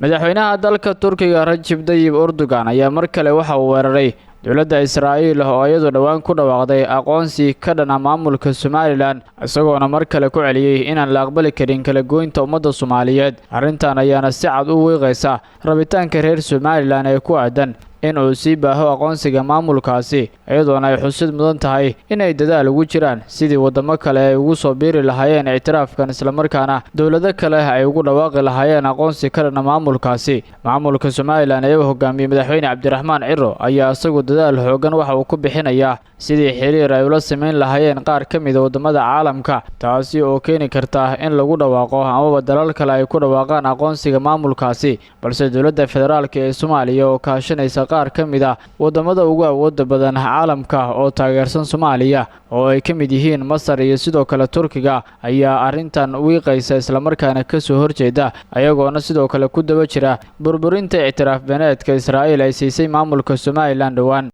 madaxweynaha dalka Turkiga Recep Tayyip Erdogan ayaa mar kale waxa uu weeraray dowladda Israa'iil oo iyadu dhawaan ku dhawaaqday aqoonsi ka dhan ah maamulka Somaliland isagoona mar kale ku celiyay inaan la aqbali karin kala goynta ummadda Soomaaliyeed arrintan ayaana si cad u weeqaysa rabitaanka reer Somaliland ee ku aadan in uu sii baaho aqoonsiga maamulkaasi iyadoona ay xusid mudan tahay inay dadaal ugu jiraan sidii wadamo kale ay ugu soo biiri lahaayeen ictiraafkan isla markaana dowlado kale ay ugu dhawaaqi lahaayeen aqoonsi ka dhan ah maamulkaasi maamulka Somaliland ee hogaamiyay madaxweyne Cabdiraxmaan Ciro ayaa isagu dadaal xoogan waxa uu ku bixinayaa sidii xiriir ay ula sameyn lahaayeen qaar ka mid ah wadamada caalamka taasi oo keeni karta in lagu dhawaaqo ama dalal kale ay ku dhawaaqaan aqoonsiga maamulkaasi balse dowladda federaalka ee Soomaaliya oo kaashanaysa qaar ka mid ah wadamada ugu awoodda badan caalamka oo taageersan Soomaaliya oo ay ka mid yihiin Masar iyo sidoo kale Turkiga ayaa arrintan wiiqaysa isla markaana ka soo horjeeda ayagoona sidoo kale ku daba jira burburinta ictiraaf beeneedka Israa'iil ay siisay maamulka Somaliland dhawaan